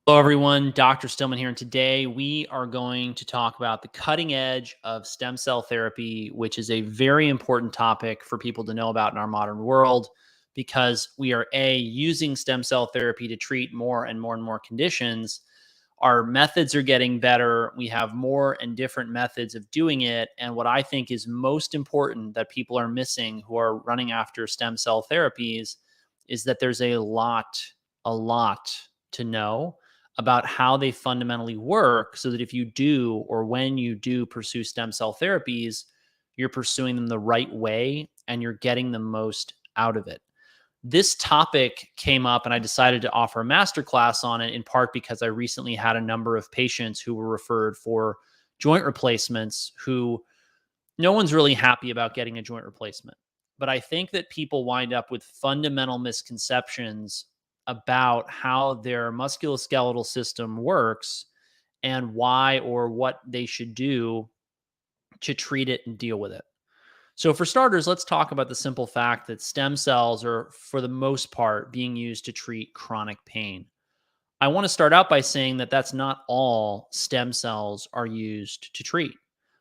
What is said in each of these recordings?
Hello, everyone. Dr. Stillman here, and today we are going to talk about the cutting edge of stem cell therapy, which is a very important topic for people to know about in our modern world because we are using stem cell therapy to treat more and more conditions. Our methods are getting better. We have more and different methods of doing it. And what I think is most important that people are missing who are running after stem cell therapies is that there's a lot to know about how they fundamentally work so that if you do or when you do pursue stem cell therapies, you're pursuing them the right way and you're getting the most out of it. This topic came up and I decided to offer a masterclass on it in part because I recently had a number of patients who were referred for joint replacements who no one's really happy about getting a joint replacement. But I think that people wind up with fundamental misconceptions about how their musculoskeletal system works and why or what they should do to treat it and deal with it. So, for starters, let's talk about the simple fact that stem cells are, for the most part, being used to treat chronic pain. I want to start out by saying that that's not all stem cells are used to treat.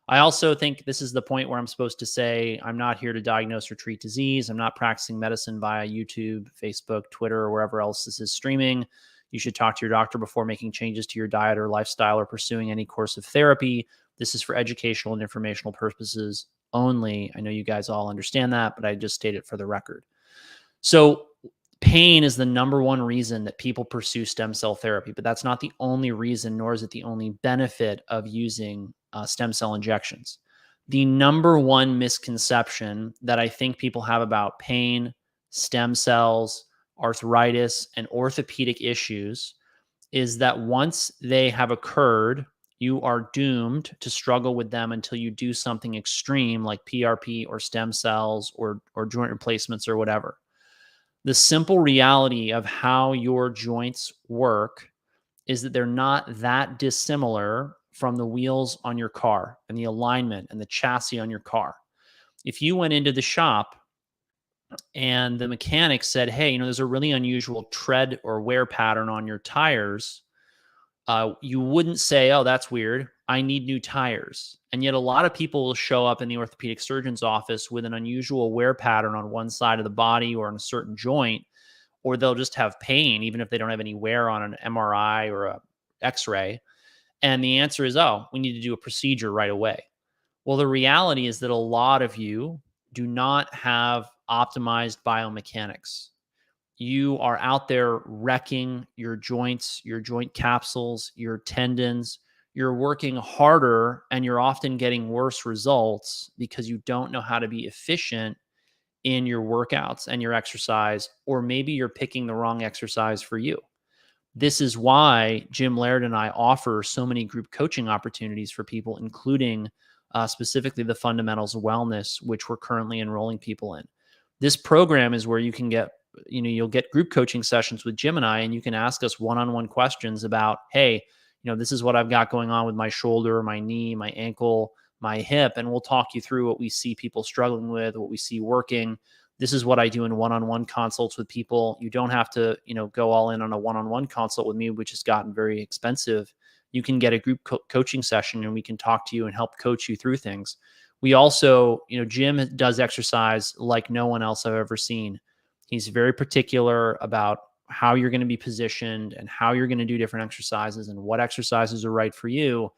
I also think this is the point where I'm supposed to say, I'm not here to diagnose or treat disease. I'm not practicing medicine via YouTube, Facebook, Twitter, or wherever else this is streaming. You should talk to your doctor before making changes to your diet or lifestyle or pursuing any course of therapy. This is for educational and informational purposes only. I know you guys all understand that, but I just state it for the record. So, pain is the number one reason that people pursue stem cell therapy, but that's not the only reason, nor is it the only benefit of using stem cell injections. The number one misconception that I think people have about pain, stem cells, arthritis, and orthopedic issues is that once they have occurred, you are doomed to struggle with them until you do something extreme like PRP or stem cells or joint replacements or whatever. The simple reality of how your joints work is that they're not that dissimilar from the wheels on your car and the alignment and the chassis on your car. If you went into the shop and the mechanic said, hey, there's a really unusual tread or wear pattern on your tires, you wouldn't say, oh, that's weird. I need new tires. And yet a lot of people will show up in the orthopedic surgeon's office with an unusual wear pattern on one side of the body or on a certain joint, or they'll just have pain, even if they don't have any wear on an MRI or a X-ray. And the answer is, oh, we need to do a procedure right away. Well, the reality is that a lot of you do not have optimized biomechanics. You are out there wrecking your joints, your joint capsules, your tendons. You're working harder and you're often getting worse results because you don't know how to be efficient in your workouts and your exercise, or maybe you're picking the wrong exercise for you. This is why Jim Laird and I offer so many group coaching opportunities for people, including specifically the fundamentals of wellness, which we're currently enrolling people in. This program is where you can get, you'll get group coaching sessions with Jim and I, and you can ask us one-on-one questions about, hey, this is what I've got going on with my shoulder, my knee, my ankle, my hip, and we'll talk you through what we see people struggling with, what we see working. This is what I do in one-on-one consults with people. You don't have to, go all in on a one-on-one consult with me, which has gotten very expensive. You can get a group coaching session and we can talk to you and help coach you through things. We also, Jim does exercise like no one else I've ever seen. He's very particular about how you're going to be positioned and how you're going to do different exercises and what exercises are right for you.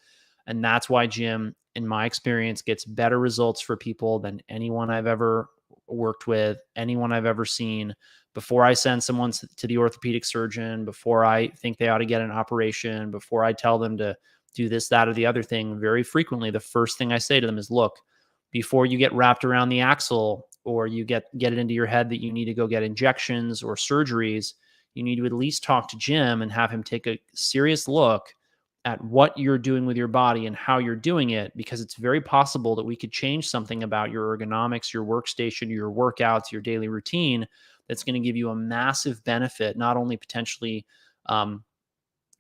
And that's why Jim, in my experience, gets better results for people than anyone I've ever worked with, anyone I've ever seen. Before I send someone to the orthopedic surgeon, before I think they ought to get an operation, before I tell them to do this, that, or the other thing, very frequently, the first thing I say to them is, look, before you get wrapped around the axle or you get it into your head that you need to go get injections or surgeries, you need to at least talk to Jim and have him take a serious look at what you're doing with your body and how you're doing it, because it's very possible that we could change something about your ergonomics, your workstation, your workouts, your daily routine that's going to give you a massive benefit, not only potentially, to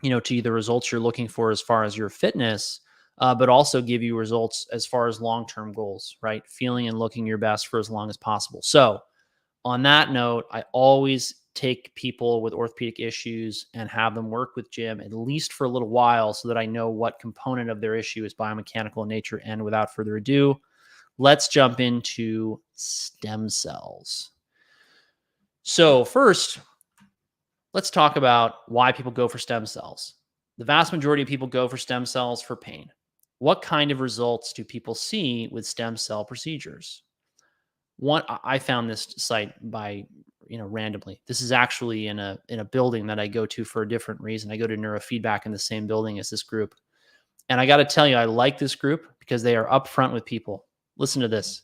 the results you're looking for as far as your fitness, but also give you results as far as long-term goals, right? Feeling and looking your best for as long as possible. So on that note, I always take people with orthopedic issues and have them work with Jim at least for a little while so that I know what component of their issue is biomechanical in nature. And without further ado, let's jump into stem cells. So first, let's talk about why people go for stem cells. The vast majority of people go for stem cells for pain. What kind of results do people see with stem cell procedures? I found this site by randomly. This is actually in a building that I go to for a different reason. I go to neurofeedback in the same building as this group. And I got to tell you, I like this group because they are upfront with people. Listen to this.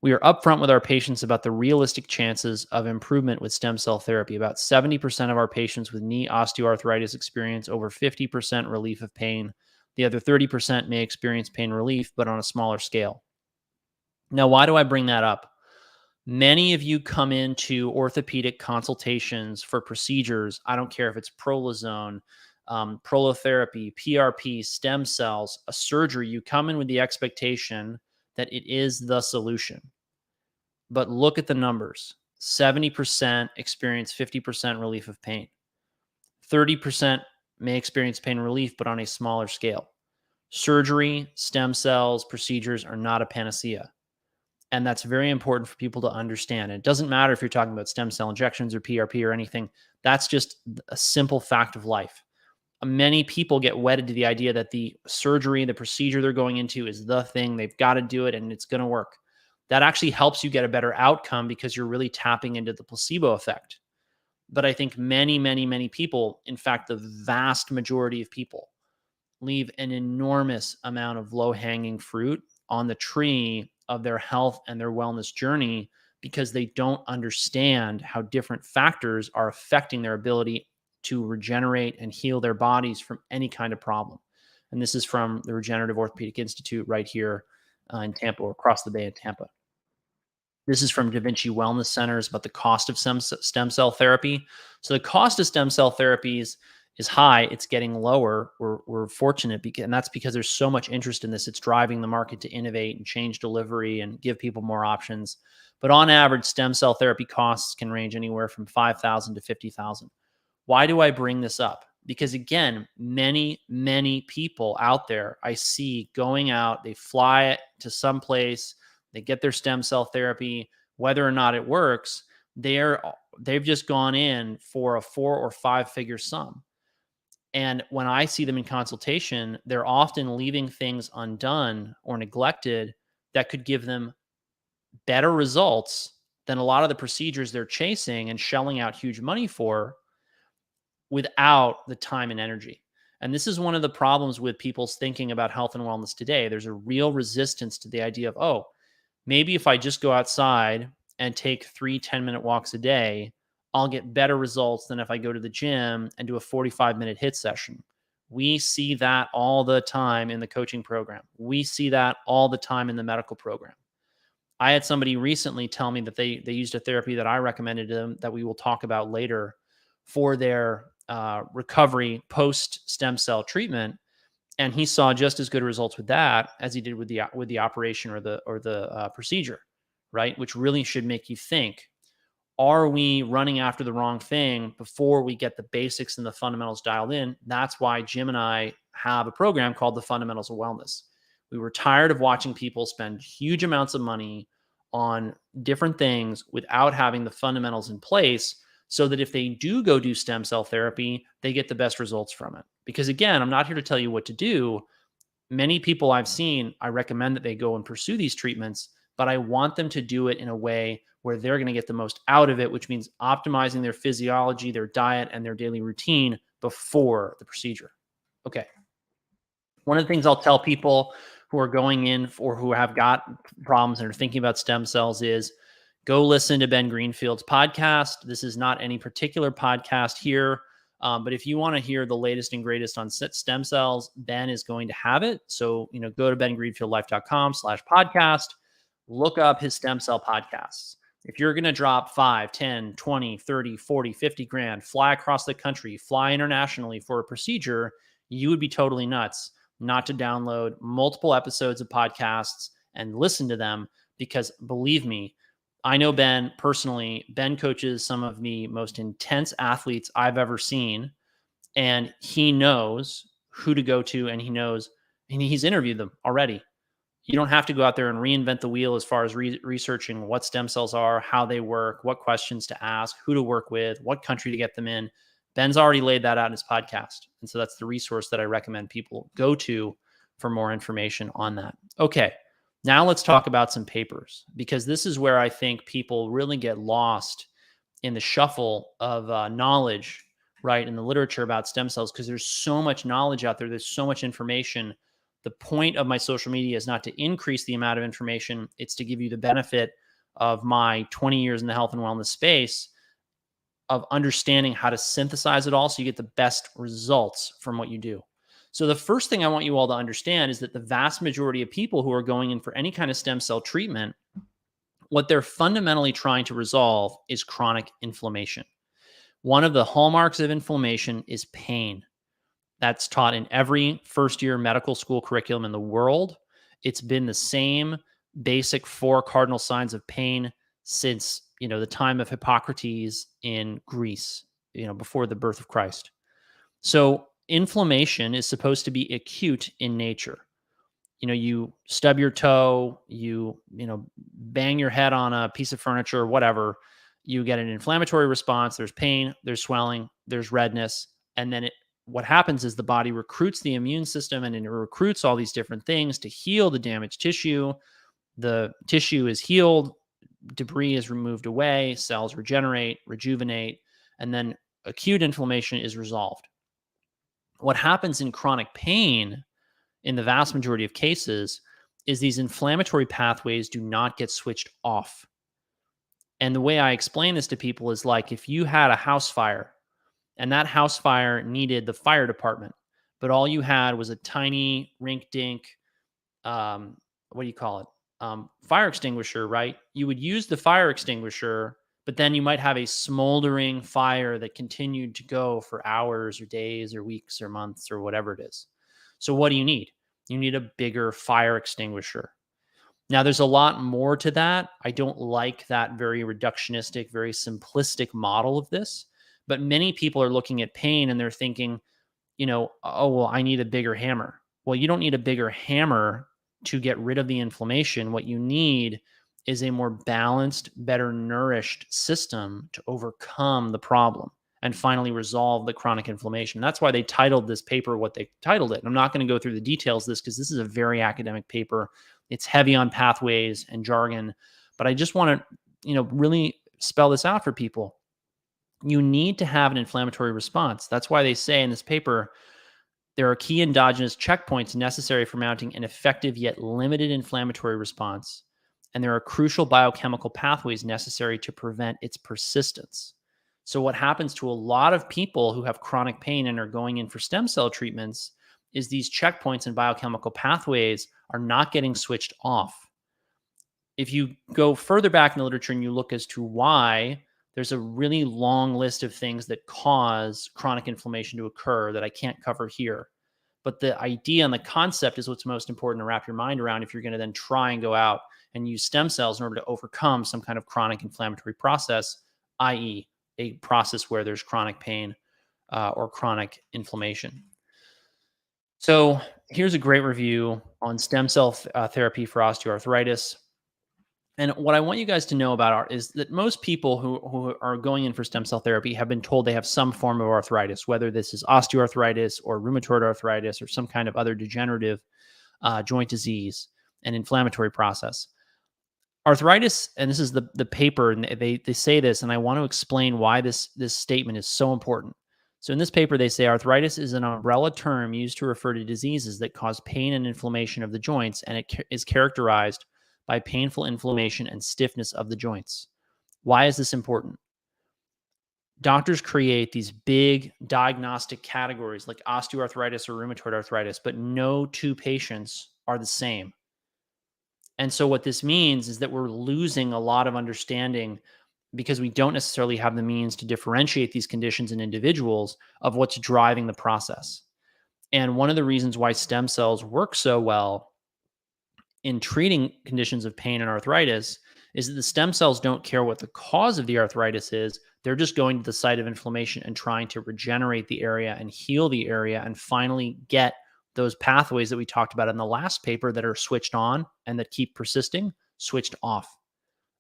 We are upfront with our patients about the realistic chances of improvement with stem cell therapy. About 70% of our patients with knee osteoarthritis experience over 50% relief of pain. The other 30% may experience pain relief, but on a smaller scale. Now, why do I bring that up? Many of you come into orthopedic consultations for procedures. I don't care if it's prolozone, prolotherapy, PRP, stem cells, a surgery. You come in with the expectation that it is the solution. But look at the numbers. 70% experience 50% relief of pain. 30% may experience pain relief, but on a smaller scale. Surgery, stem cells, procedures are not a panacea. And that's very important for people to understand. It doesn't matter if you're talking about stem cell injections or PRP or anything. That's just a simple fact of life. Many people get wedded to the idea that the surgery, the procedure they're going into is the thing. They've got to do it and it's going to work. That actually helps you get a better outcome because you're really tapping into the placebo effect. But I think many, many, many people, in fact, the vast majority of people, leave an enormous amount of low-hanging fruit on the tree of their health and their wellness journey because they don't understand how different factors are affecting their ability to regenerate and heal their bodies from any kind of problem. And this is from the Regenerative Orthopedic Institute right here in Tampa, or across the bay in Tampa. This is from Da Vinci Wellness Centers about the cost of stem cell therapy. So the cost of stem cell therapies is high. It's getting lower. We're fortunate, and that's because there's so much interest in this. It's driving the market to innovate and change delivery and give people more options. But on average, stem cell therapy costs can range anywhere from $5,000 to $50,000. Why do I bring this up? Because again, many, many people out there I see going out, they fly to some place, they get their stem cell therapy, whether or not it works, they've just gone in for a 4 or 5 figure sum. And when I see them in consultation, they're often leaving things undone or neglected that could give them better results than a lot of the procedures they're chasing and shelling out huge money for without the time and energy. And this is one of the problems with people's thinking about health and wellness today. There's a real resistance to the idea of, oh, maybe if I just go outside and take 3 10-minute walks a day, I'll get better results than if I go to the gym and do a 45-minute HIIT session. We see that all the time in the coaching program. We see that all the time in the medical program. I had somebody recently tell me that they used a therapy that I recommended to them that we will talk about later for their recovery post stem cell treatment, and he saw just as good results with that as he did with the operation or the procedure, right? Which really should make you think: are we running after the wrong thing before we get the basics and the fundamentals dialed in? That's why Jim and I have a program called the Fundamentals of Wellness. We were tired of watching people spend huge amounts of money on different things without having the fundamentals in place, so that if they do go do stem cell therapy, they get the best results from it. Because again, I'm not here to tell you what to do. Many people I've seen, I recommend that they go and pursue these treatments, but I want them to do it in a way where they're going to get the most out of it, which means optimizing their physiology, their diet, and their daily routine before the procedure. Okay. One of the things I'll tell people who are going in or who have got problems and are thinking about stem cells is go listen to Ben Greenfield's podcast. This is not any particular podcast here, but if you want to hear the latest and greatest on stem cells, Ben is going to have it. So, go to bengreenfieldlife.com/podcast, look up his stem cell podcasts. If you're going to drop 5, 10, 20, 30, 40, 50 grand, fly across the country, fly internationally for a procedure, you would be totally nuts not to download multiple episodes of podcasts and listen to them, because believe me, I know Ben personally. Ben coaches some of the most intense athletes I've ever seen, and he knows who to go to, and he knows, and he's interviewed them already. You don't have to go out there and reinvent the wheel as far as researching what stem cells are, how they work, what questions to ask, who to work with, what country to get them in. Ben's already laid that out in his podcast. And so that's the resource that I recommend people go to for more information on that. Okay, now let's talk about some papers, because this is where I think people really get lost in the shuffle of knowledge, right, in the literature about stem cells, because there's so much knowledge out there. There's so much information. The point of my social media is not to increase the amount of information. It's to give you the benefit of my 20 years in the health and wellness space of understanding how to synthesize it all so you get the best results from what you do. So the first thing I want you all to understand is that the vast majority of people who are going in for any kind of stem cell treatment, what they're fundamentally trying to resolve is chronic inflammation. One of the hallmarks of inflammation is pain. That's taught in every first-year medical school curriculum in the world. It's been the same basic 4 cardinal signs of pain since, the time of Hippocrates in Greece, before the birth of Christ. So inflammation is supposed to be acute in nature. You stub your toe, you bang your head on a piece of furniture or whatever, you get an inflammatory response. There's pain, there's swelling, there's redness, and then what happens is the body recruits the immune system, and it recruits all these different things to heal the damaged tissue. The tissue is healed, debris is removed away, cells regenerate, rejuvenate, and then acute inflammation is resolved. What happens in chronic pain, in the vast majority of cases, is these inflammatory pathways do not get switched off. And the way I explain this to people is like if you had a house fire, and that house fire needed the fire department, but all you had was a tiny rink-dink, what do you call it? Fire extinguisher, right? You would use the fire extinguisher, but then you might have a smoldering fire that continued to go for hours or days or weeks or months or whatever it is. So what do you need? You need a bigger fire extinguisher. Now, there's a lot more to that. I don't like that very reductionistic, very simplistic model of this. But many people are looking at pain and they're thinking, oh, well, I need a bigger hammer. Well, you don't need a bigger hammer to get rid of the inflammation. What you need is a more balanced, better nourished system to overcome the problem and finally resolve the chronic inflammation. That's why they titled this paper what they titled it. And I'm not going to go through the details of this because this is a very academic paper. It's heavy on pathways and jargon, but I just want to, really spell this out for people. You need to have an inflammatory response. That's why they say in this paper, there are key endogenous checkpoints necessary for mounting an effective yet limited inflammatory response, and there are crucial biochemical pathways necessary to prevent its persistence. So what happens to a lot of people who have chronic pain and are going in for stem cell treatments is these checkpoints and biochemical pathways are not getting switched off. If you go further back in the literature and you look as to why, there's a really long list of things that cause chronic inflammation to occur that I can't cover here. But the idea and the concept is what's most important to wrap your mind around if you're going to then try and go out and use stem cells in order to overcome some kind of chronic inflammatory process, i.e., a process where there's chronic pain or chronic inflammation. So here's a great review on stem cell therapy for osteoarthritis. And what I want you guys to know about is that most people who are going in for stem cell therapy have been told they have some form of arthritis, whether this is osteoarthritis or rheumatoid arthritis or some kind of other degenerative joint disease and inflammatory process. Arthritis, and this is the paper, and they say this, and I want to explain why this statement is so important. So in this paper, they say arthritis is an umbrella term used to refer to diseases that cause pain and inflammation of the joints, and it is characterized by painful inflammation and stiffness of the joints. Why is this important? Doctors create these big diagnostic categories like osteoarthritis or rheumatoid arthritis, but no two patients are the same. And so what this means is that we're losing a lot of understanding because we don't necessarily have the means to differentiate these conditions in individuals of what's driving the process. And one of the reasons why stem cells work so well in treating conditions of pain and arthritis is that the stem cells don't care what the cause of the arthritis is. They're just going to the site of inflammation and trying to regenerate the area and heal the area and finally get those pathways that we talked about in the last paper that are switched on and that keep persisting, switched off.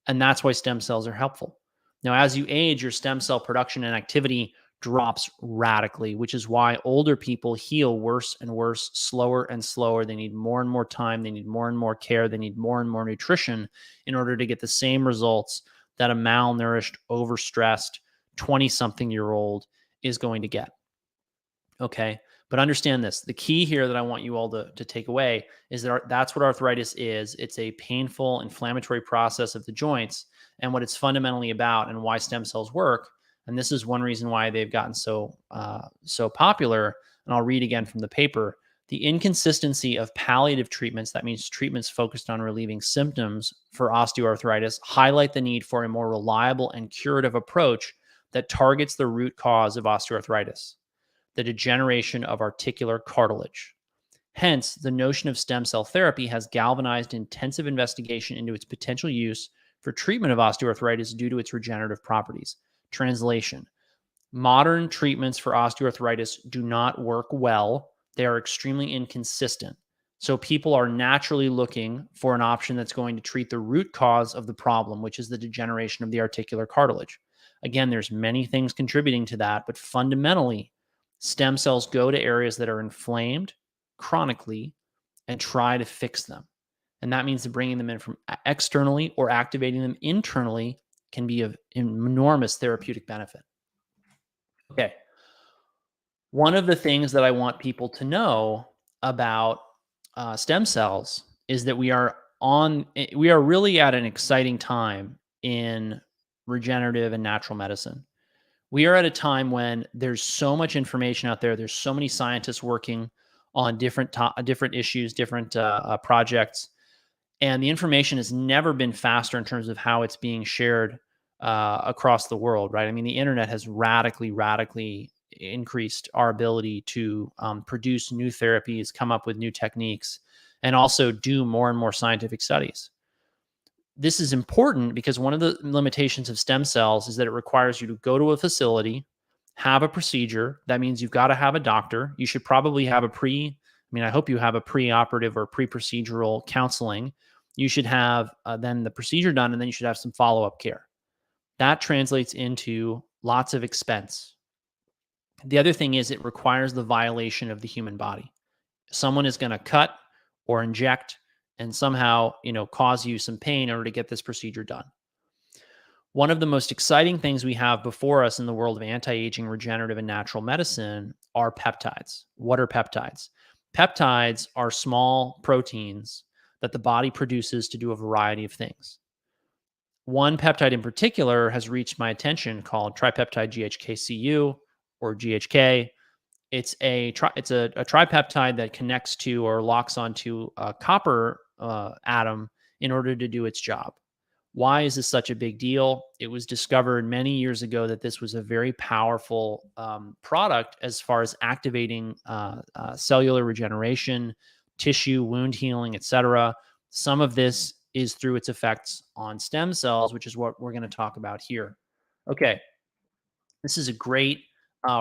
And that's why stem cells are helpful. Now, as you age, your stem cell production and activity drops radically, which is why older people heal worse and worse, slower and slower. They need more and more time. They need more and more care. They need more and more nutrition in order to get the same results that a malnourished, overstressed 20-something-year-old is going to get. Okay. But understand this. The key here that I want you all to take away is that that's what arthritis is. It's a painful, inflammatory process of the joints. And what it's fundamentally about and why stem cells work. And this is one reason why they've gotten so popular. And I'll read again from the paper. The inconsistency of palliative treatments, that means treatments focused on relieving symptoms for osteoarthritis, highlight the need for a more reliable and curative approach that targets the root cause of osteoarthritis, the degeneration of articular cartilage. Hence, the notion of stem cell therapy has galvanized intensive investigation into its potential use for treatment of osteoarthritis due to its regenerative properties. Translation: modern treatments for osteoarthritis do not work well. They are extremely inconsistent. So people are naturally looking for an option that's going to treat the root cause of the problem, which is the degeneration of the articular cartilage. Again, there's many things contributing to that, but fundamentally, stem cells go to areas that are inflamed chronically and try to fix them. And that means that bringing them in from externally or activating them internally can be of enormous therapeutic benefit. Okay. One of the things that I want people to know about stem cells is that we are really at an exciting time in regenerative and natural medicine. We are at a time when there's so much information out there. There's so many scientists working on different issues, different projects, and the information has never been faster in terms of how it's being shared across the world. Right? I mean, the internet has radically increased our ability to produce new therapies, come up with new techniques, and also do more and more scientific studies. This is important because one of the limitations of stem cells is that it requires you to go to a facility, have a procedure. That means you've got to have a doctor. You should probably have I hope you have a pre-operative or pre-procedural counseling. You should have then the procedure done, and then you should have some follow-up care. That translates into lots of expense. The other thing is it requires the violation of the human body. Someone is going to cut or inject and somehow, cause you some pain in order to get this procedure done. One of the most exciting things we have before us in the world of anti-aging, regenerative, and natural medicine are peptides. What are peptides? Peptides are small proteins that the body produces to do a variety of things. One peptide in particular has reached my attention called tripeptide GHKCU or GHK. It's a tripeptide that connects to or locks onto a copper atom in order to do its job. Why is this such a big deal? It was discovered many years ago that this was a very powerful product as far as activating cellular regeneration, tissue, wound healing, etc. Some of this is through its effects on stem cells, which is what we're going to talk about here. Okay, this is a great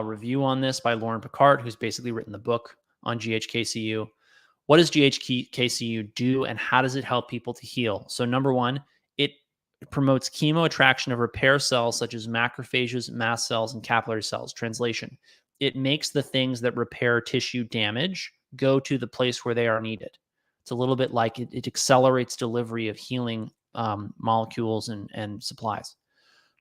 review on this by Lauren Picard, who's basically written the book on GHKCU. What does GHKCU do and how does it help people to heal? So number one, it promotes chemoattraction of repair cells such as macrophages, mast cells, and capillary cells. Translation: it makes the things that repair tissue damage go to the place where they are needed. It's a little bit like it accelerates delivery of healing molecules and supplies.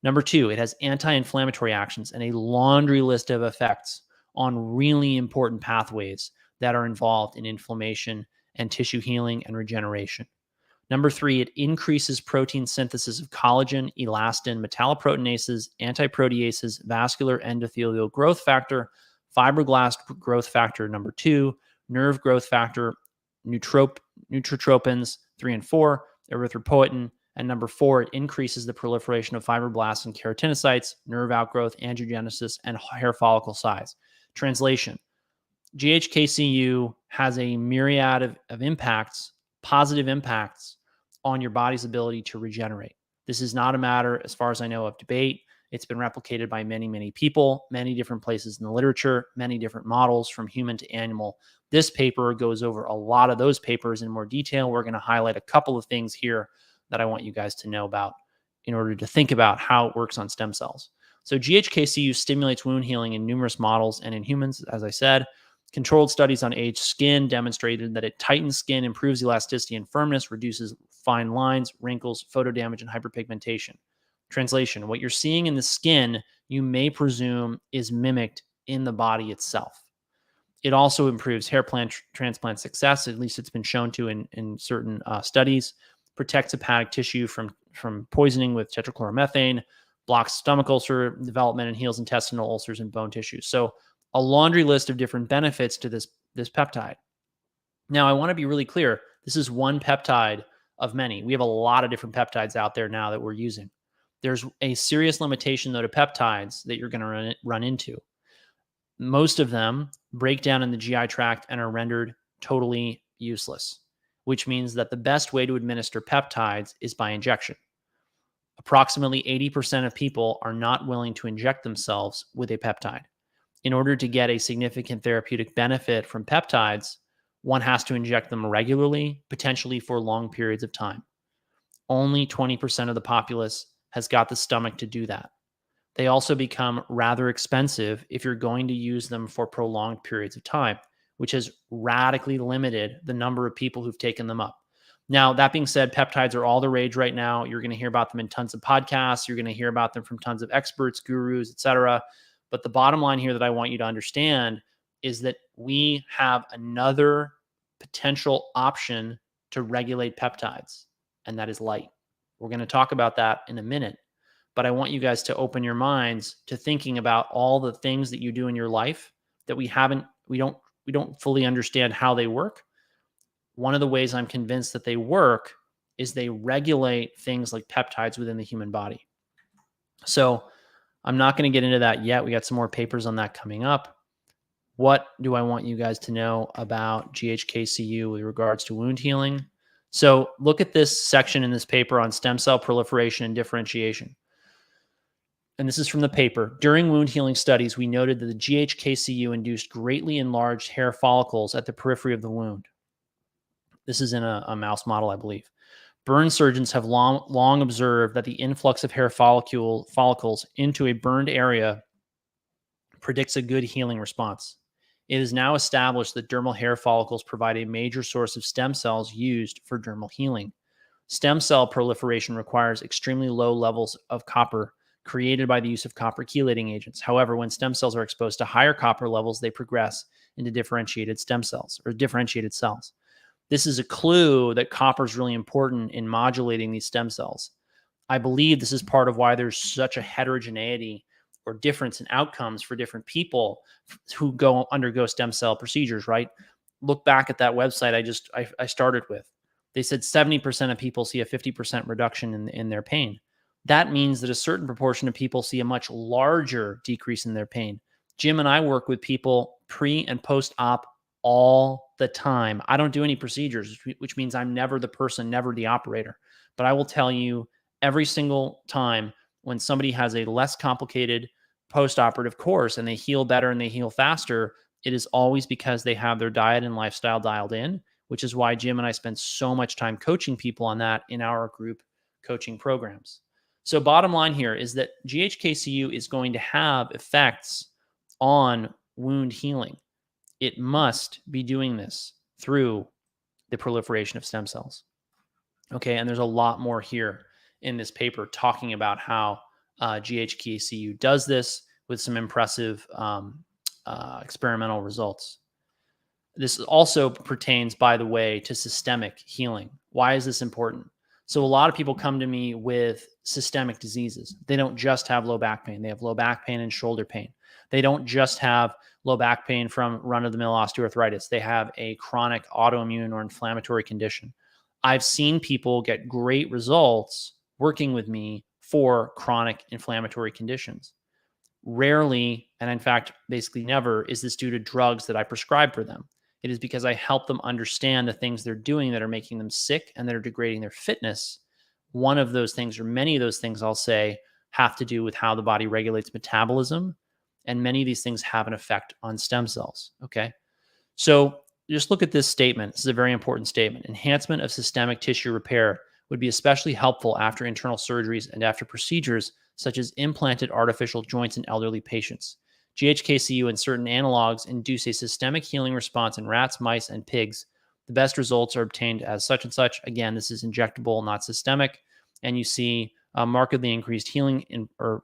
Number two, it has anti-inflammatory actions and a laundry list of effects on really important pathways that are involved in inflammation and tissue healing and regeneration. Number three, it increases protein synthesis of collagen, elastin, metalloproteinases, antiproteases, vascular endothelial growth factor, fibroblast growth factor, number two, nerve growth factor, neutropens, 3 and 4, erythropoietin, and number four, it increases the proliferation of fibroblasts and keratinocytes, nerve outgrowth, angiogenesis, and hair follicle size. Translation: GHKCU has a myriad of impacts, positive impacts on your body's ability to regenerate. This is not a matter, as far as I know, of debate. It's been replicated by many, many people, many different places in the literature, many different models from human to animal. This paper goes over a lot of those papers in more detail. We're going to highlight a couple of things here that I want you guys to know about in order to think about how it works on stem cells. So GHKCU stimulates wound healing in numerous models and in humans, as I said. Controlled studies on aged skin demonstrated that it tightens skin, improves elasticity and firmness, reduces fine lines, wrinkles, photo damage, and hyperpigmentation. Translation: what you're seeing in the skin, you may presume is mimicked in the body itself. It also improves hair transplant success, at least it's been shown to in certain studies, protects hepatic tissue from poisoning with tetrachloromethane, blocks stomach ulcer development, and heals intestinal ulcers and bone tissue. So a laundry list of different benefits to this peptide. Now, I want to be really clear. This is one peptide of many. We have a lot of different peptides out there now that we're using. There's a serious limitation, though, to peptides that you're going to run into. Most of them break down in the GI tract and are rendered totally useless, which means that the best way to administer peptides is by injection. Approximately 80% of people are not willing to inject themselves with a peptide. In order to get a significant therapeutic benefit from peptides, one has to inject them regularly, potentially for long periods of time. Only 20% of the populace has got the stomach to do that. They also become rather expensive if you're going to use them for prolonged periods of time, which has radically limited the number of people who've taken them up. Now, that being said, peptides are all the rage right now. You're going to hear about them in tons of podcasts. You're going to hear about them from tons of experts, gurus, etc. But the bottom line here that I want you to understand is that we have another potential option to regulate peptides, and that is light. We're going to talk about that in a minute. But I want you guys to open your minds to thinking about all the things that you do in your life that we don't fully understand how they work. One of the ways I'm convinced that they work is they regulate things like peptides within the human body. So I'm not going to get into that yet. We got some more papers on that coming up. What do I want you guys to know about GHKCU with regards to wound healing? So look at this section in this paper on stem cell proliferation and differentiation. And this is from the paper. During wound healing studies, we noted that the GHKCU induced greatly enlarged hair follicles at the periphery of the wound. This is in a mouse model, I believe. Burn surgeons have long observed that the influx of hair follicles into a burned area predicts a good healing response. It is now established that dermal hair follicles provide a major source of stem cells used for dermal healing. Stem cell proliferation requires extremely low levels of copper created by the use of copper chelating agents. However, when stem cells are exposed to higher copper levels, they progress into differentiated stem cells or differentiated cells. This is a clue that copper is really important in modulating these stem cells. I believe this is part of why there's such a heterogeneity or difference in outcomes for different people who undergo stem cell procedures, right? Look back at that website I started with. They said 70% of people see a 50% reduction in their pain. That means that a certain proportion of people see a much larger decrease in their pain. Jim and I work with people pre and post-op all the time. I don't do any procedures, which means I'm never the person, never the operator. But I will tell you every single time when somebody has a less complicated post-operative course and they heal better and they heal faster, it is always because they have their diet and lifestyle dialed in, which is why Jim and I spend so much time coaching people on that in our group coaching programs. So bottom line here is that GHKCU is going to have effects on wound healing. It must be doing this through the proliferation of stem cells. Okay, and there's a lot more here in this paper talking about how GHKCU does this with some impressive experimental results. This also pertains, by the way, to systemic healing. Why is this important? So a lot of people come to me with systemic diseases. They don't just have low back pain. They have low back pain and shoulder pain. They don't just have low back pain from run-of-the-mill osteoarthritis. They have a chronic autoimmune or inflammatory condition. I've seen people get great results working with me for chronic inflammatory conditions. Rarely, and in fact, basically never, is this due to drugs that I prescribe for them. It is because I help them understand the things they're doing that are making them sick and that are degrading their fitness, One of those things, or many of those things, I'll say, have to do with how the body regulates metabolism. And many of these things have an effect on stem cells. Okay. So just look at this statement. This is a very important statement. Enhancement of systemic tissue repair would be especially helpful after internal surgeries and after procedures such as implanted artificial joints in elderly patients. GHKCU and certain analogs induce a systemic healing response in rats, mice, and pigs. The best results are obtained as such and such. Again, this is injectable, not systemic. And you see markedly increased healing or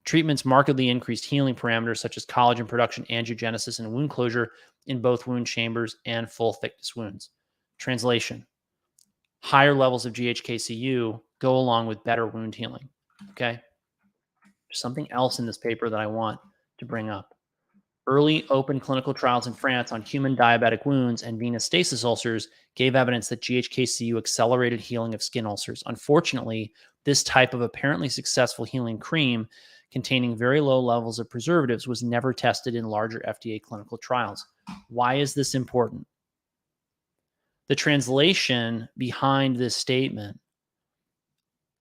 treatments markedly increased healing parameters such as collagen production, angiogenesis, and wound closure in both wound chambers and full thickness wounds. Translation: higher levels of GHKCU go along with better wound healing. Okay. There's something else in this paper that I want to bring up. Early open clinical trials in France on human diabetic wounds and venous stasis ulcers gave evidence that GHKCU accelerated healing of skin ulcers. Unfortunately, this type of apparently successful healing cream containing very low levels of preservatives was never tested in larger FDA clinical trials. Why is this important? The translation behind this statement,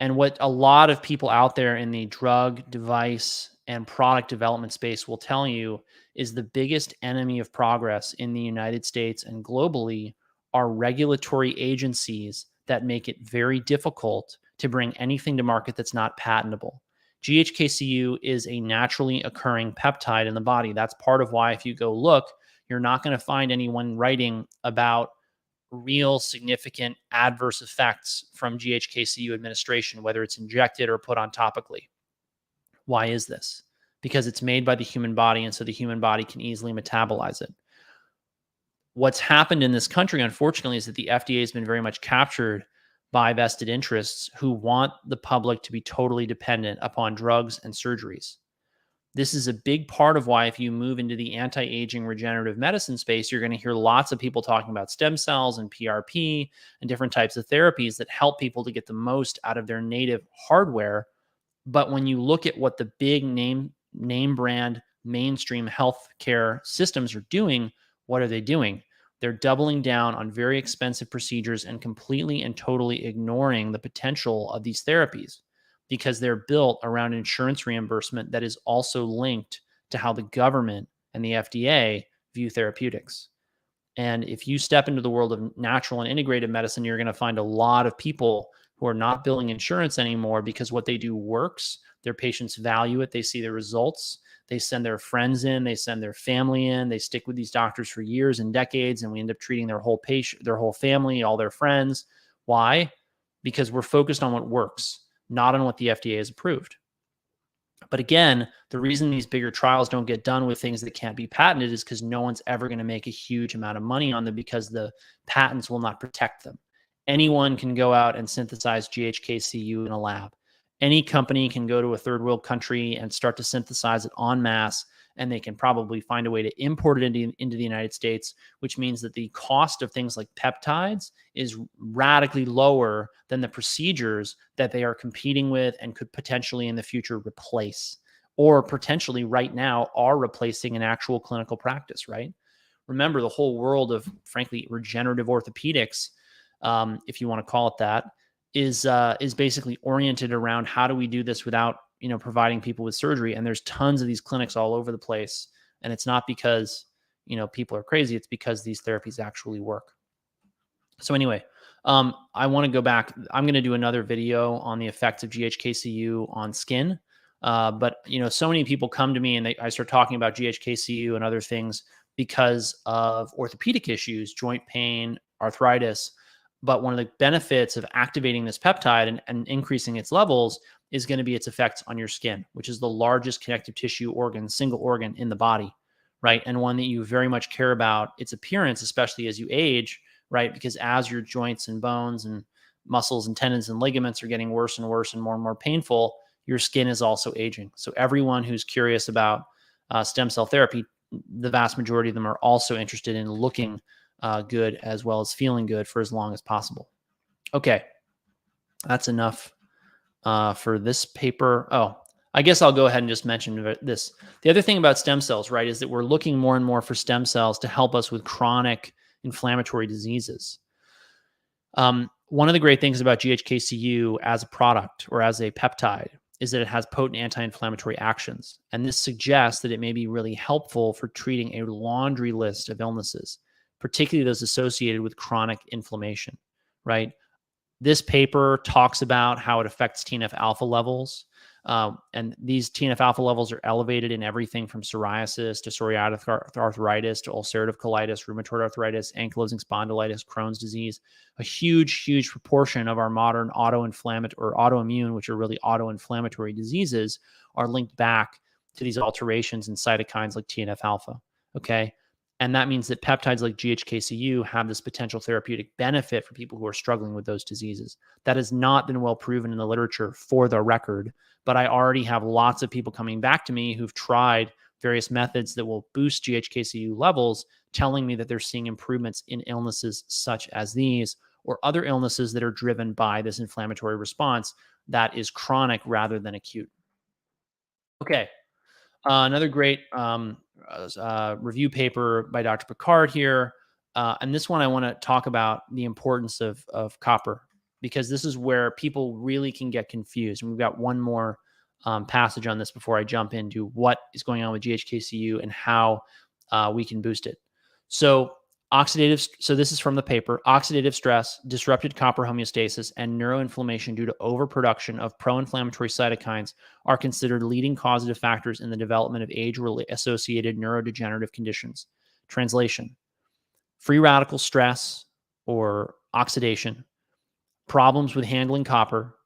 and what a lot of people out there in the drug, device, and product development space will tell you, is the biggest enemy of progress in the United States and globally are regulatory agencies that make it very difficult to bring anything to market that's not patentable. GHKCU is a naturally occurring peptide in the body. That's part of why, if you go look, you're not going to find anyone writing about real significant adverse effects from GHKCU administration, whether it's injected or put on topically. Why is this? Because it's made by the human body, and so the human body can easily metabolize it. What's happened in this country, unfortunately, is that the FDA has been very much captured by vested interests who want the public to be totally dependent upon drugs and surgeries. This is a big part of why, if you move into the anti-aging regenerative medicine space, you're going to hear lots of people talking about stem cells and PRP and different types of therapies that help people to get the most out of their native hardware. But when you look at what the big name brand mainstream healthcare systems are doing, what are they doing? They're doubling down on very expensive procedures and completely and totally ignoring the potential of these therapies, because they're built around insurance reimbursement that is also linked to how the government and the FDA view therapeutics. And if you step into the world of natural and integrative medicine, you're going to find a lot of people who are not billing insurance anymore because what they do works. Their patients value it. They see the results. They send their friends in. They send their family in. They stick with these doctors for years and decades, and we end up treating their whole patient, their whole family, all their friends. Why? Because we're focused on what works, not on what the FDA has approved. But again, the reason these bigger trials don't get done with things that can't be patented is because no one's ever going to make a huge amount of money on them, because the patents will not protect them. Anyone can go out and synthesize GHKCU in a lab. Any company can go to a third world country and start to synthesize it en masse, and they can probably find a way to import it into the United States, which means that the cost of things like peptides is radically lower than the procedures that they are competing with and could potentially in the future replace, or potentially right now are replacing an actual clinical practice, right? Remember, the whole world of, frankly, regenerative orthopedics, if you want to call it that, is basically oriented around how do we do this without providing people with surgery. And there's tons of these clinics all over the place, and it's not because people are crazy. It's because these therapies actually work. So anyway, I want to go back. I'm going to do another video on the effects of GHKCU on skin. But so many people come to me and I start talking about GHKCU and other things because of orthopedic issues, joint pain, arthritis. But one of the benefits of activating this peptide and increasing its levels is going to be its effects on your skin, which is the largest connective tissue organ, single organ in the body, right? And one that you very much care about its appearance, especially as you age, right? Because as your joints and bones and muscles and tendons and ligaments are getting worse and worse and more painful, your skin is also aging. So everyone who's curious about stem cell therapy, the vast majority of them are also interested in looking good as well as feeling good for as long as possible. Okay, that's enough for this paper. Oh, I guess I'll go ahead and just mention this. The other thing about stem cells, right, is that we're looking more and more for stem cells to help us with chronic inflammatory diseases. One of the great things about GHKCU as a product or as a peptide is that it has potent anti-inflammatory actions. And this suggests that it may be really helpful for treating a laundry list of illnesses, particularly those associated with chronic inflammation, right? This paper talks about how it affects TNF alpha levels. And these TNF alpha levels are elevated in everything from psoriasis to psoriatic arthritis to ulcerative colitis, rheumatoid arthritis, ankylosing spondylitis, Crohn's disease. A huge, huge proportion of our modern autoinflammatory or autoimmune, which are really autoinflammatory diseases, are linked back to these alterations in cytokines like TNF alpha. Okay. And that means that peptides like GHKCU have this potential therapeutic benefit for people who are struggling with those diseases. That has not been well proven in the literature, for the record, but I already have lots of people coming back to me who've tried various methods that will boost GHKCU levels, telling me that they're seeing improvements in illnesses such as these or other illnesses that are driven by this inflammatory response that is chronic rather than acute. Okay. Another great review paper by Dr. Picard here. And this one, I want to talk about the importance of copper, because this is where people really can get confused. And we've got one more passage on this before I jump into what is going on with GHKCU and how we can boost it. So this is from the paper. Oxidative stress, disrupted copper homeostasis, and neuroinflammation due to overproduction of pro-inflammatory cytokines are considered leading causative factors in the development of age-associated neurodegenerative conditions. Translation: free radical stress or oxidation, problems with handling copper,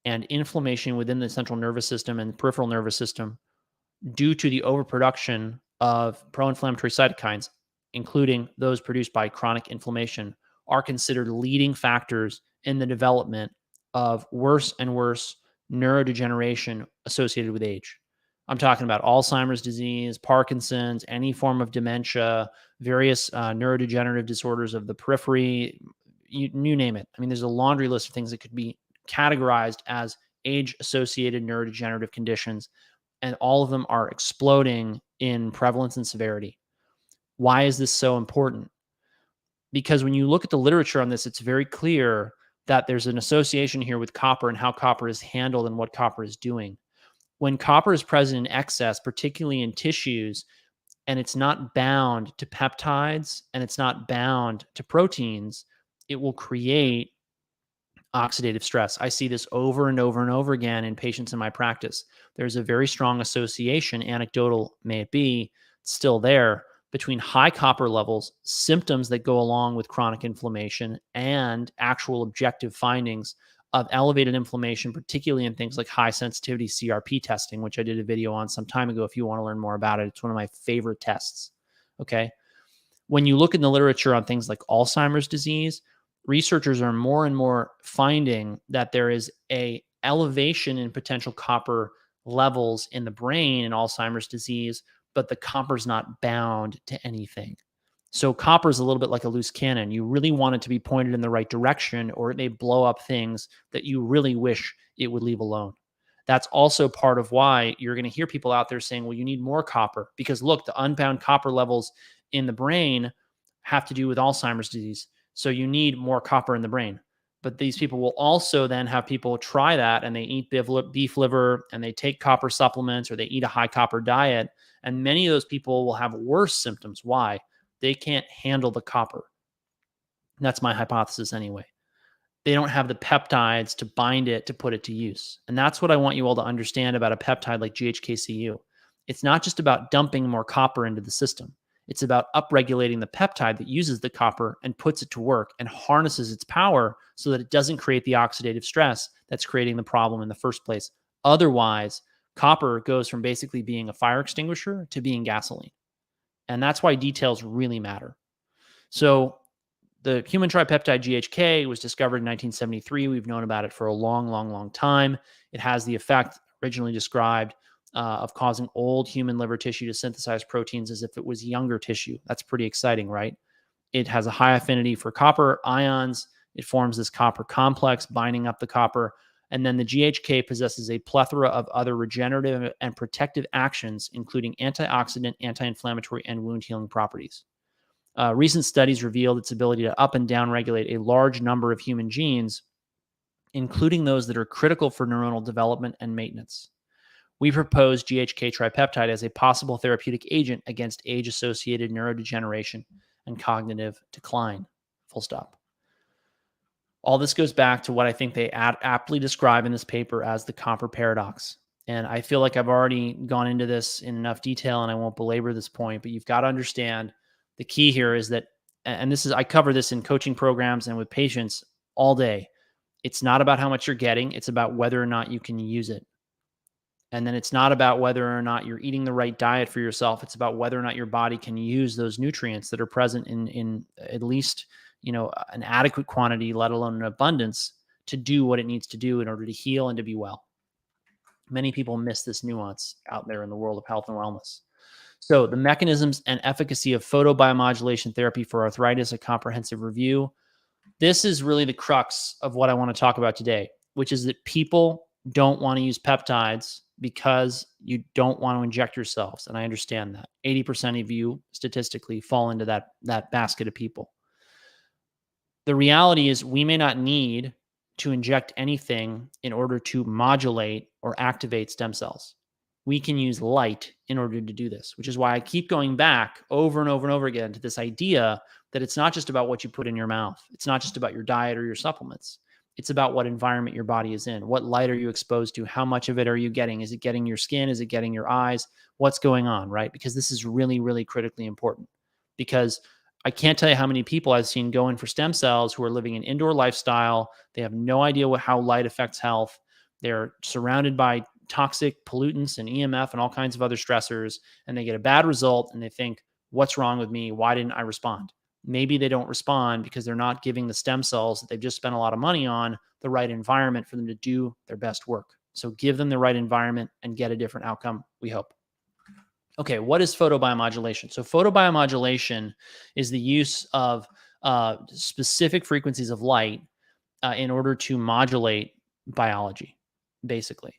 and inflammation within the central nervous system and peripheral nervous system due to the overproduction of pro-inflammatory cytokines, including those produced by chronic inflammation, are considered leading factors in the development of worse and worse neurodegeneration associated with age. I'm talking about Alzheimer's disease, Parkinson's, any form of dementia, various neurodegenerative disorders of the periphery, you name it. I mean, there's a laundry list of things that could be categorized as age-associated neurodegenerative conditions, and all of them are exploding in prevalence and severity. Why is this so important? Because when you look at the literature on this, it's very clear that there's an association here with copper and how copper is handled and what copper is doing. When copper is present in excess, particularly in tissues, and it's not bound to peptides and it's not bound to proteins, it will create oxidative stress. I see this over and over and over again in patients in my practice. There's a very strong association, anecdotal may it be, still there, between high copper levels, symptoms that go along with chronic inflammation, and actual objective findings of elevated inflammation, particularly in things like high sensitivity CRP testing, which I did a video on some time ago. If you want to learn more about it, it's one of my favorite tests. Okay. When you look in the literature on things like Alzheimer's disease, researchers are more and more finding that there is a elevation in potential copper levels in the brain in Alzheimer's disease, but the copper's not bound to anything. So copper is a little bit like a loose cannon. You really want it to be pointed in the right direction, or it may blow up things that you really wish it would leave alone. That's also part of why you're going to hear people out there saying, well, you need more copper, because look, the unbound copper levels in the brain have to do with Alzheimer's disease. So you need more copper in the brain. But these people will also then have people try that, and they eat beef liver and they take copper supplements, or they eat a high copper diet. And many of those people will have worse symptoms. Why? They can't handle the copper. That's my hypothesis anyway. They don't have the peptides to bind it, to put it to use. And that's what I want you all to understand about a peptide like GHKCU. It's not just about dumping more copper into the system. It's about upregulating the peptide that uses the copper and puts it to work and harnesses its power so that it doesn't create the oxidative stress that's creating the problem in the first place. Otherwise, copper goes from basically being a fire extinguisher to being gasoline. And that's why details really matter. So the human tripeptide GHK was discovered in 1973. We've known about it for a long, long, long time. It has the effect originally described of causing old human liver tissue to synthesize proteins as if it was younger tissue. That's pretty exciting, right? It has a high affinity for copper ions. It forms this copper complex binding up the copper. And then the GHK possesses a plethora of other regenerative and protective actions, including antioxidant, anti-inflammatory, and wound healing properties. Recent studies revealed its ability to up and down regulate a large number of human genes, including those that are critical for neuronal development and maintenance. We propose GHK tripeptide as a possible therapeutic agent against age-associated neurodegeneration and cognitive decline. Full stop. All this goes back to what I think they aptly describe in this paper as the copper paradox. And I feel like I've already gone into this in enough detail and I won't belabor this point, but you've got to understand the key here is that, and this is, I cover this in coaching programs and with patients all day. It's not about how much you're getting. It's about whether or not you can use it. And then it's not about whether or not you're eating the right diet for yourself. It's about whether or not your body can use those nutrients that are present in at least, an adequate quantity, let alone an abundance, to do what it needs to do in order to heal and to be well. Many people miss this nuance out there in the world of health and wellness. So the mechanisms and efficacy of photobiomodulation therapy for arthritis, a comprehensive review. This is really the crux of what I want to talk about today, which is that people don't want to use peptides because you don't want to inject yourselves. And I understand that 80% of you statistically fall into that basket of people. The reality is we may not need to inject anything in order to modulate or activate stem cells. We can use light in order to do this, which is why I keep going back over and over and over again to this idea that it's not just about what you put in your mouth. It's not just about your diet or your supplements. It's about what environment your body is in. What light are you exposed to? How much of it are you getting? Is it getting your skin? Is it getting your eyes? What's going on, right? Because this is really, really critically important. Because I can't tell you how many people I've seen go in for stem cells who are living an indoor lifestyle. They have no idea how light affects health. They're surrounded by toxic pollutants and EMF and all kinds of other stressors, and they get a bad result and they think, what's wrong with me? Why didn't I respond? Maybe they don't respond because they're not giving the stem cells that they've just spent a lot of money on the right environment for them to do their best work. So give them the right environment and get a different outcome, we hope. Okay, what is photobiomodulation? So photobiomodulation is the use of specific frequencies of light in order to modulate biology, basically.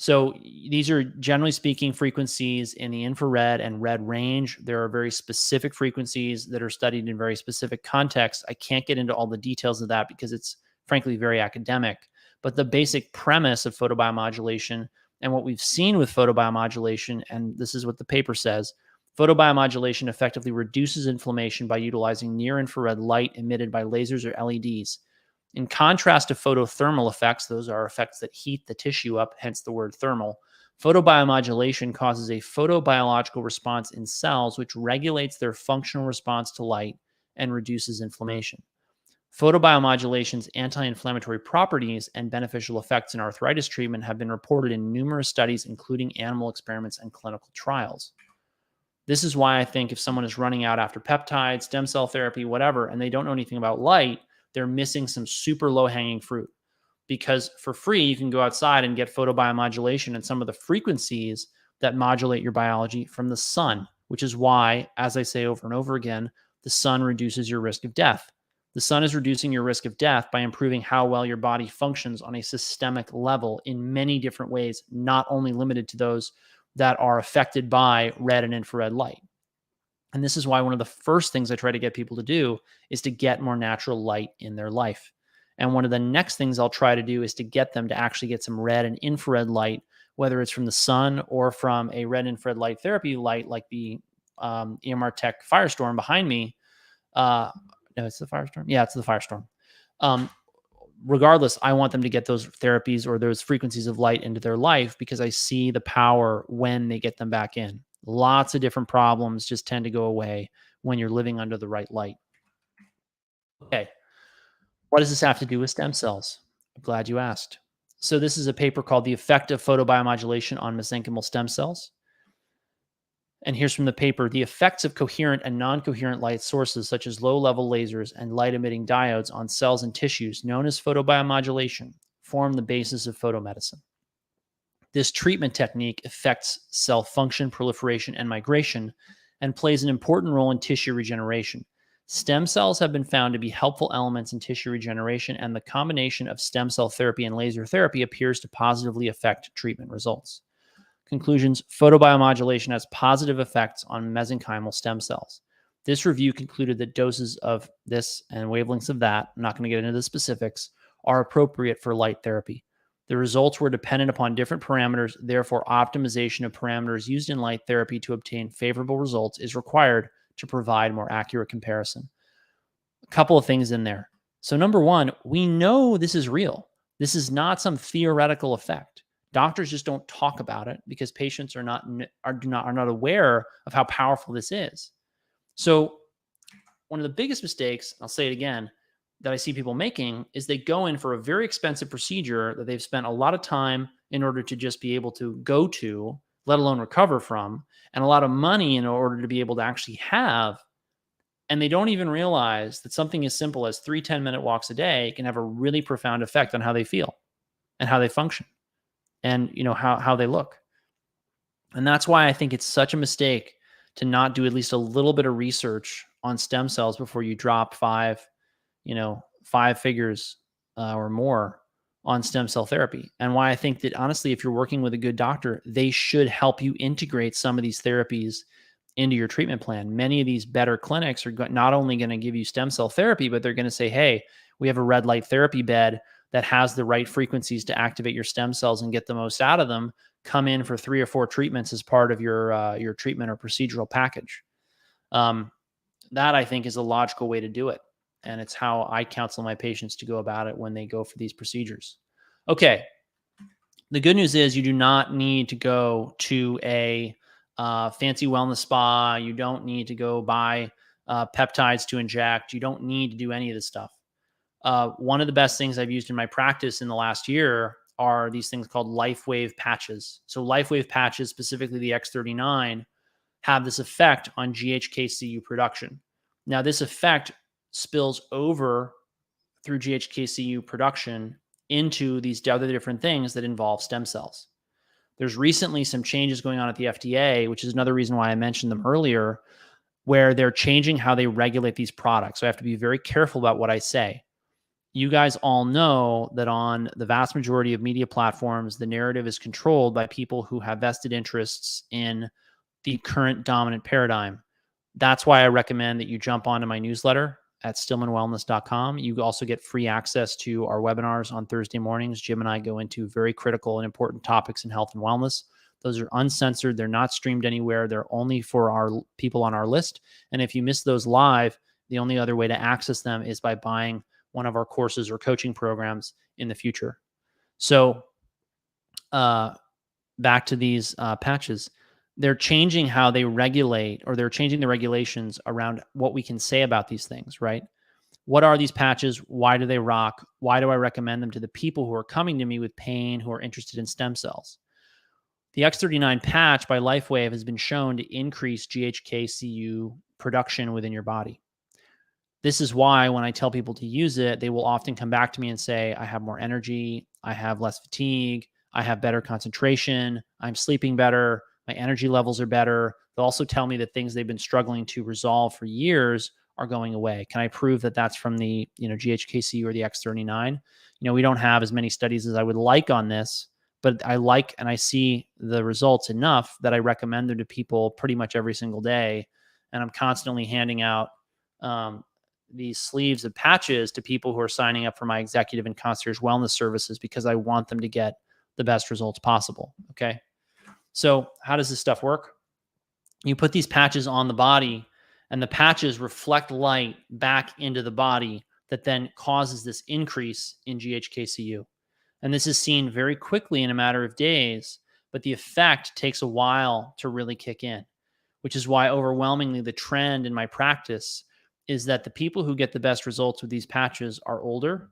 So these are, generally speaking, frequencies in the infrared and red range. There are very specific frequencies that are studied in very specific contexts. I can't get into all the details of that because it's frankly very academic. But the basic premise of photobiomodulation and what we've seen with photobiomodulation, and this is what the paper says, photobiomodulation effectively reduces inflammation by utilizing near-infrared light emitted by lasers or LEDs. In contrast to photothermal effects, those are effects that heat the tissue up, hence the word thermal, photobiomodulation causes a photobiological response in cells which regulates their functional response to light and reduces inflammation. Photobiomodulation's anti-inflammatory properties and beneficial effects in arthritis treatment have been reported in numerous studies, including animal experiments and clinical trials. This is why I think if someone is running out after peptides, stem cell therapy, whatever, and they don't know anything about light, they're missing some super low-hanging fruit. Because for free, you can go outside and get photobiomodulation and some of the frequencies that modulate your biology from the sun, which is why, as I say over and over again, the sun reduces your risk of death. The sun is reducing your risk of death by improving how well your body functions on a systemic level in many different ways, not only limited to those that are affected by red and infrared light. And this is why one of the first things I try to get people to do is to get more natural light in their life. And one of the next things I'll try to do is to get them to actually get some red and infrared light, whether it's from the sun or from a red infrared light therapy light like the EMR Tech Firestorm behind me. No, it's the Firestorm. Yeah, it's the Firestorm. Regardless, I want them to get those therapies or those frequencies of light into their life because I see the power when they get them back in. Lots of different problems just tend to go away when you're living under the right light. Okay. What does this have to do with stem cells? I'm glad you asked. So this is a paper called The Effect of Photobiomodulation on Mesenchymal Stem Cells. And here's from the paper, the effects of coherent and non-coherent light sources such as low-level lasers and light-emitting diodes on cells and tissues known as photobiomodulation form the basis of photomedicine. This treatment technique affects cell function, proliferation, and migration, and plays an important role in tissue regeneration. Stem cells have been found to be helpful elements in tissue regeneration, and the combination of stem cell therapy and laser therapy appears to positively affect treatment results. Conclusions: photobiomodulation has positive effects on mesenchymal stem cells. This review concluded that doses of this and wavelengths of that, I'm not going to get into the specifics, are appropriate for light therapy. The results were dependent upon different parameters. Therefore, optimization of parameters used in light therapy to obtain favorable results is required to provide more accurate comparison. A couple of things in there. So number one, we know this is real. This is not some theoretical effect. Doctors just don't talk about it because patients are not aware of how powerful this is. So one of the biggest mistakes, I'll say it again, that I see people making is they go in for a very expensive procedure that they've spent a lot of time in order to just be able to go to, let alone recover from, and a lot of money in order to be able to actually have. And they don't even realize that something as simple as 3 10-minute walks a day can have a really profound effect on how they feel and how they function and how they look. And that's why I think it's such a mistake to not do at least a little bit of research on stem cells before you drop five figures or more on stem cell therapy. And why I think that honestly, if you're working with a good doctor, they should help you integrate some of these therapies into your treatment plan. Many of these better clinics are not only going to give you stem cell therapy, but they're going to say, hey, we have a red light therapy bed that has the right frequencies to activate your stem cells and get the most out of them. Come in for 3 or 4 treatments as part of your treatment or procedural package. That I think is a logical way to do it. And it's how I counsel my patients to go about it when they go for these procedures. Okay. The good news is you do not need to go to a fancy wellness spa. You don't need to go buy peptides to inject. You don't need to do any of this stuff. One of the best things I've used in my practice in the last year are these things called LifeWave patches. So LifeWave patches, specifically the X39, have this effect on GHKCU production. Now, this effect spills over through GHKCU production into these other different things that involve stem cells. There's recently some changes going on at the FDA, which is another reason why I mentioned them earlier, where they're changing how they regulate these products. So I have to be very careful about what I say. You guys all know that on the vast majority of media platforms, the narrative is controlled by people who have vested interests in the current dominant paradigm. That's why I recommend that you jump onto my newsletter at stillmanwellness.com. You also get free access to our webinars on Thursday mornings. Jim and I go into very critical and important topics in health and wellness. Those are uncensored. They're not streamed anywhere. They're only for our people on our list. And if you miss those live, the only other way to access them is by buying one of our courses or coaching programs in the future. So back to these patches. They're changing how they regulate, or they're changing the regulations around what we can say about these things, right? What are these patches? Why do they rock? Why do I recommend them to the people who are coming to me with pain, who are interested in stem cells? The X39 patch by LifeWave has been shown to increase GHKCU production within your body. This is why when I tell people to use it, they will often come back to me and say, I have more energy, I have less fatigue, I have better concentration, I'm sleeping better, my energy levels are better. They'll also tell me that things they've been struggling to resolve for years are going away. Can I prove that that's from the GHKCU or the X39? We don't have as many studies as I would like on this, but I like and I see the results enough that I recommend them to people pretty much every single day. And I'm constantly handing out these sleeves of patches to people who are signing up for my executive and concierge wellness services because I want them to get the best results possible. Okay. So how does this stuff work? You put these patches on the body and the patches reflect light back into the body that then causes this increase in GHKCU. And this is seen very quickly in a matter of days, but the effect takes a while to really kick in, which is why overwhelmingly the trend in my practice is that the people who get the best results with these patches are older.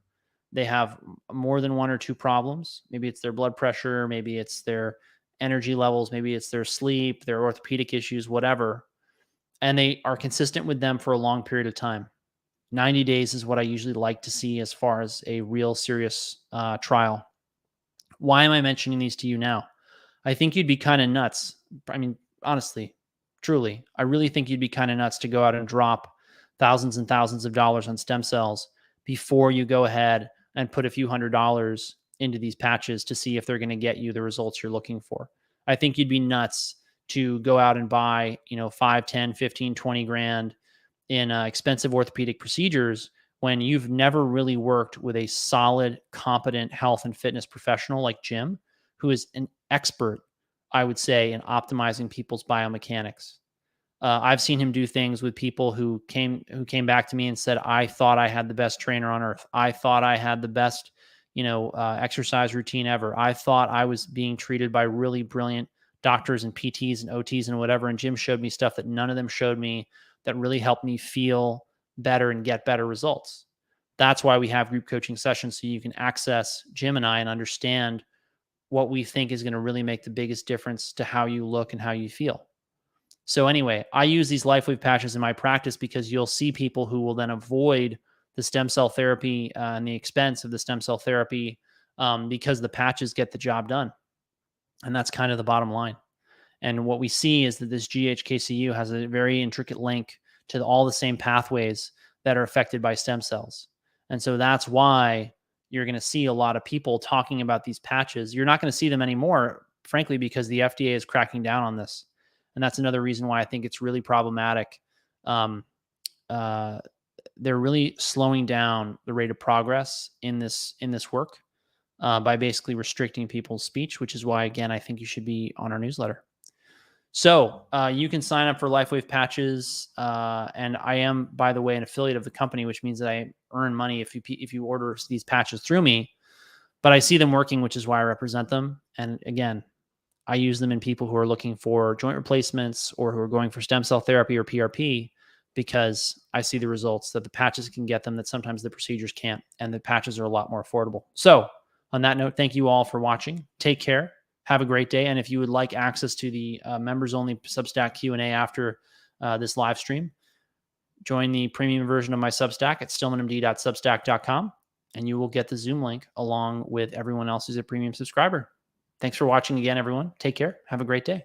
They have more than 1 or 2 problems. Maybe it's their blood pressure, maybe it's their energy levels, maybe it's their sleep, their orthopedic issues, whatever. And they are consistent with them for a long period of time. 90 days is what I usually like to see as far as a real serious trial. Why am I mentioning these to you now? I think you'd be kind of nuts. I mean, honestly, truly, I really think you'd be kind of nuts to go out and drop thousands and thousands of dollars on stem cells before you go ahead and put a few $100s into these patches to see if they're going to get you the results you're looking for. I think you'd be nuts to go out and buy, 5, 10, 15, 20 grand in expensive orthopedic procedures when you've never really worked with a solid, competent health and fitness professional like Jim, who is an expert, I would say, in optimizing people's biomechanics. I've seen him do things with people who came back to me and said, "I thought I had the best trainer on earth. I thought I had the best, exercise routine ever. I thought I was being treated by really brilliant doctors and PTs and OTs and whatever." And Jim showed me stuff that none of them showed me that really helped me feel better and get better results. That's why we have group coaching sessions, so you can access Jim and I and understand what we think is going to really make the biggest difference to how you look and how you feel. So anyway, I use these LifeWave patches in my practice because you'll see people who will then avoid the stem cell therapy and the expense of the stem cell therapy because the patches get the job done. And that's kind of the bottom line. And what we see is that this GHKCU has a very intricate link to all the same pathways that are affected by stem cells. And so that's why you're going to see a lot of people talking about these patches. You're not going to see them anymore, frankly, because the FDA is cracking down on this. And that's another reason why I think it's really problematic. They're really slowing down the rate of progress in this work by basically restricting people's speech, which is why, again, I think you should be on our newsletter. So you can sign up for LifeWave patches, and I am, by the way, an affiliate of the company, which means that I earn money if you order these patches through me. But I see them working, which is why I represent them. And again, I use them in people who are looking for joint replacements or who are going for stem cell therapy or PRP because I see the results that the patches can get them that sometimes the procedures can't, and the patches are a lot more affordable. So on that note, thank you all for watching. Take care. Have a great day. And if you would like access to the members-only Substack Q&A after this live stream, join the premium version of my Substack at stillmanmd.substack.com, and you will get the Zoom link along with everyone else who's a premium subscriber. Thanks for watching again, everyone. Take care. Have a great day.